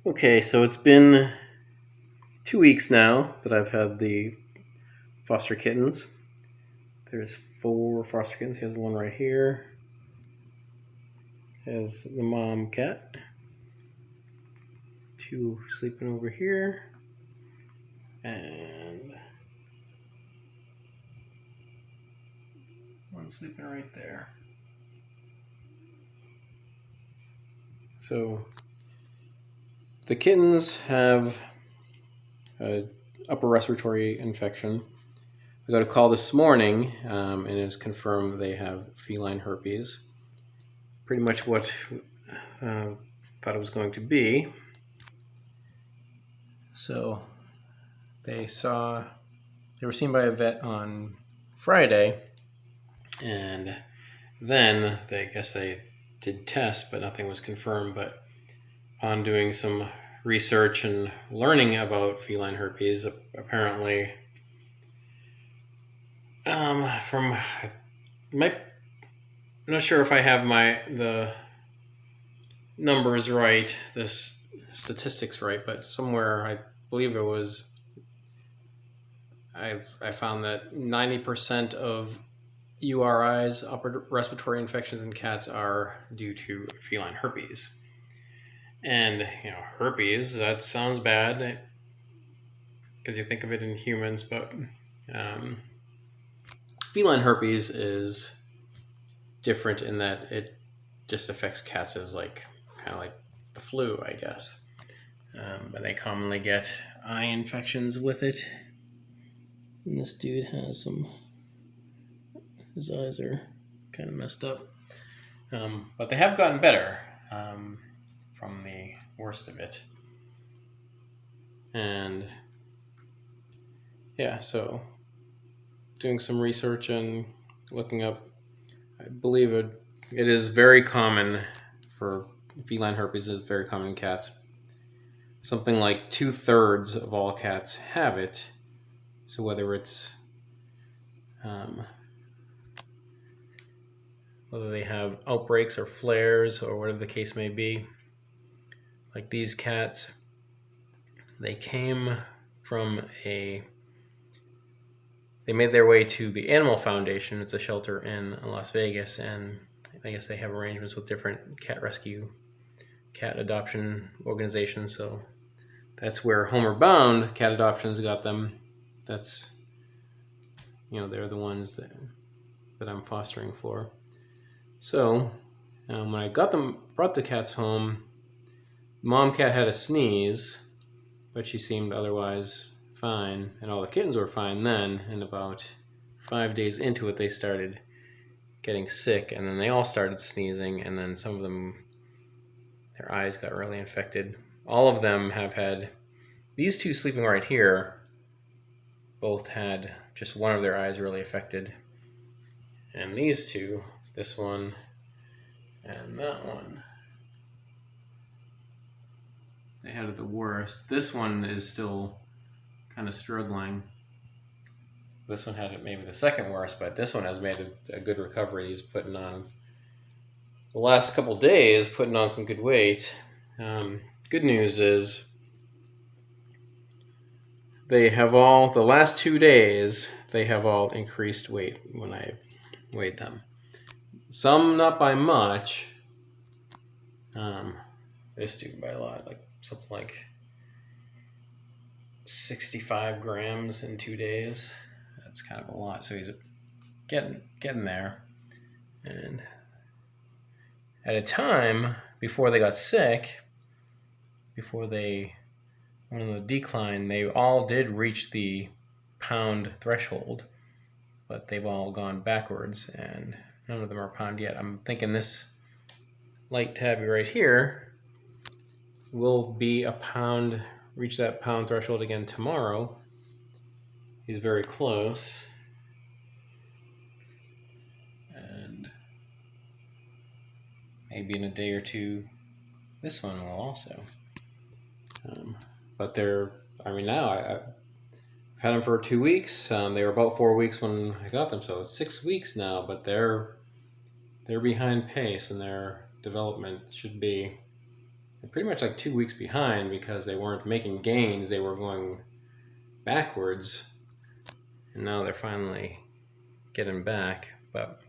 Okay, so it's been 2 weeks now that I've had the foster kittens. There's 4 foster kittens. Here's one right here. Has the mom cat. 2 sleeping over here. And one sleeping right there. So the kittens have an upper respiratory infection. I got a call this morning, and it was confirmed they have feline herpes. Pretty much what thought it was going to be. So they were seen by a vet on Friday, and then I guess they did tests, but nothing was confirmed. But upon doing some research and learning about feline herpes, apparently, I'm not sure if I have the numbers right, the statistics right, but somewhere I believe it was I found that 90% of URIs, upper respiratory infections in cats, are due to feline herpes. And herpes, that sounds bad because you think of it in humans, but feline herpes is different in that it just affects cats as kind of like the flu, I guess. But they commonly get eye infections with it. And this dude has his eyes are kind of messed up. But they have gotten better from the worst of it. And yeah, so doing some research and looking up, I believe it is very common for feline herpes. Is very common in cats. Something like 2/3 of all cats have it. So whether it's whether they have outbreaks or flares or whatever the case may be, like these cats, they made their way to the Animal Foundation. It's a shelter in Las Vegas, and I guess they have arrangements with different cat rescue, cat adoption organizations. So that's where Homeward Bound Cat Adoptions got them. That's, they're the ones that I'm fostering for. So when I brought the cats home, mom cat had a sneeze, but she seemed otherwise fine, and all the kittens were fine then. And about 5 days into it, they started getting sick, and then they all started sneezing, and then some of them, their eyes got really infected. All of them have had, these 2 sleeping right here, both had just one of their eyes really affected. And these 2, this one and that one, they had it the worst. This one is still kind of struggling. This one had it maybe the second worst, but this one has made a good recovery. He's putting on, the last couple days, putting on some good weight. Good news is they have all, the last 2 days, they have all increased weight when I weighed them. Some not by much. This dude by a lot, like something like 65 grams in 2 days. That's kind of a lot. So he's getting there. And at a time before they got sick, before they went on the decline, they all did reach the pound threshold, but they've all gone backwards, and none of them are pound yet. I'm thinking this light tabby right here will be a pound, reach that pound threshold again tomorrow. He's very close. And maybe in a day or two, this one will also. But now I've had them for 2 weeks. They were about 4 weeks when I got them, so it's 6 weeks now, but they're behind pace, and their development should be they're pretty much like 2 weeks behind because they weren't making gains. They were going backwards. And now they're finally getting back. But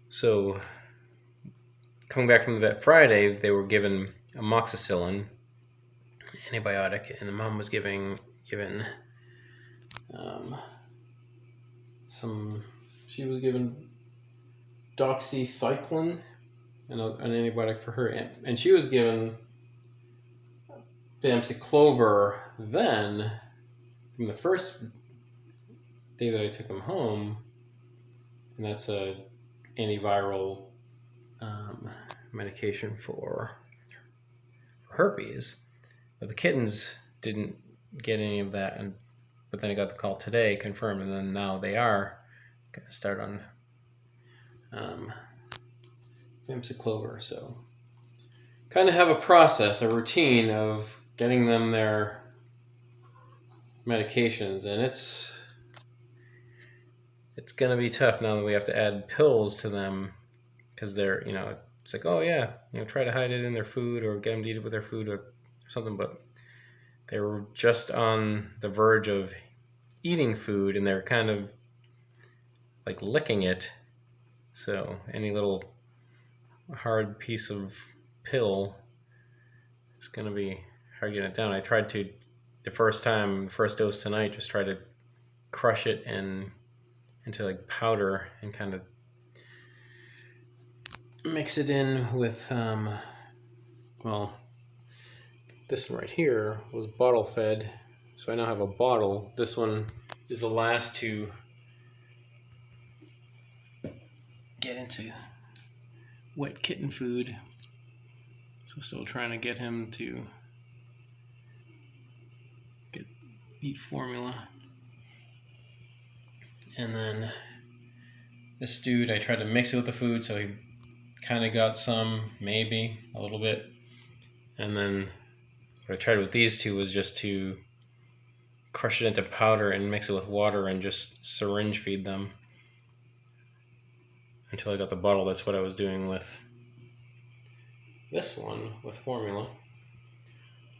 so coming back from the vet Friday, they were given amoxicillin antibiotic, and the mom was given she was given doxycycline, an antibiotic for her, and she was given famciclover then from the first day that I took them home, and that's a antiviral medication for herpes. But the kittens didn't get any of that, but then I got the call today, confirmed, and then now they are going to start on famciclover. So kind of have a process, a routine of getting them their medications, and it's going to be tough now that we have to add pills to them because they're, it's like, oh yeah, try to hide it in their food or get them to eat it with their food or something, but they were just on the verge of eating food and they're kind of like licking it. So any little hard piece of pill is going to be hard getting it down. I tried to, the first dose tonight, just try to crush it into like powder and kind of mix it in with, this one right here was bottle fed, so I now have a bottle. This one is the last to get into wet kitten food, so still trying to get him to eat formula. And then this dude, I tried to mix it with the food, so he kind of got some, maybe a little bit. And then what I tried with these two was just to crush it into powder and mix it with water and just syringe feed them until I got the bottle. That's what I was doing with this one with formula.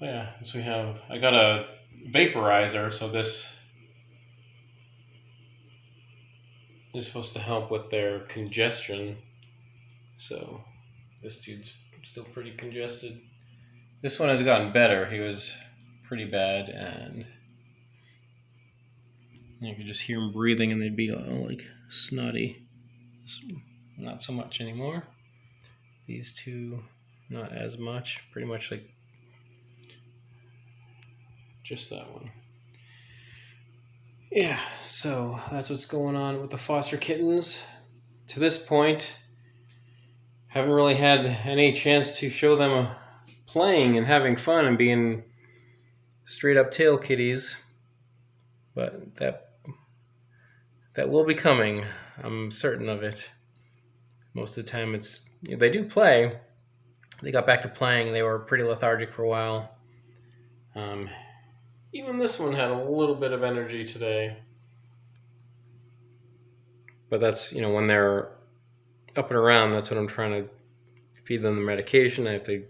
Oh yeah, so I got a vaporizer, so this is supposed to help with their congestion. So this dude's still pretty congested. This one has gotten better. He was pretty bad, and you could just hear him breathing and they'd be all like snotty. Not so much anymore. These two, not as much. Pretty much like just that one. Yeah, so that's what's going on with the foster kittens. To this point, haven't really had any chance to show them playing and having fun and being straight up tail kitties, but that will be coming. I'm certain of it. Most of the time they do play. They got back to playing and they were pretty lethargic for a while. Even this one had a little bit of energy today, but that's, when they're up and around, that's when I'm trying to feed them the medication. I have to,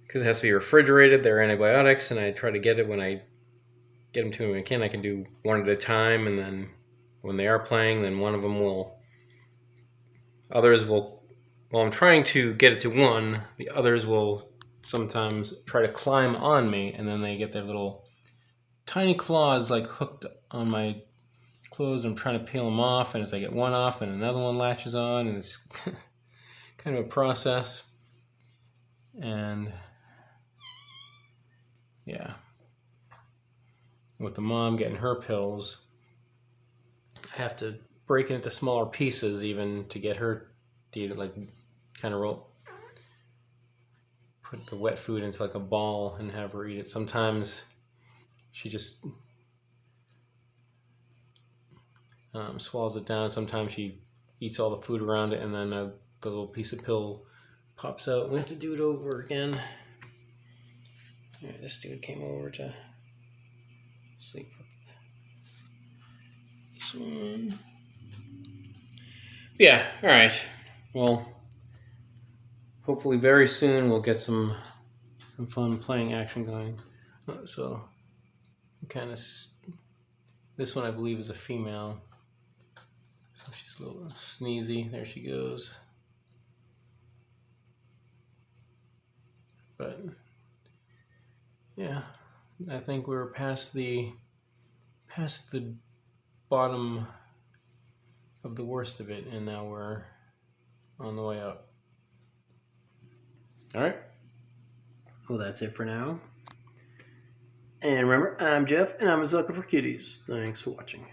because it has to be refrigerated, they're antibiotics, and I try to get it when I get them to them when I can. I can do one at a time, and then when they are playing, then one of them others will, while I'm trying to get it to one, the others will sometimes try to climb on me, and then they get their little tiny claws like hooked on my clothes. I'm trying to peel them off, and as I get one off, and another one latches on, and it's kind of a process. And yeah, with the mom getting her pills, I have to break it into smaller pieces even to get her to eat it, like kind of put the wet food into like a ball and have her eat it. Sometimes she just swallows it down. Sometimes she eats all the food around it, and then the little piece of pill pops out. We have to do it over again. All right, this dude came over to sleep with this one. Yeah, all right. Well, hopefully very soon we'll get some fun playing action going. So kind of, this one I believe is a female. So she's a little sneezy. There she goes. But yeah, I think we're past the bottom of the worst of it, and now we're on the way up. All right. Well, that's it for now. And remember, I'm Jeff, and I'm a sucker for kitties. Thanks for watching.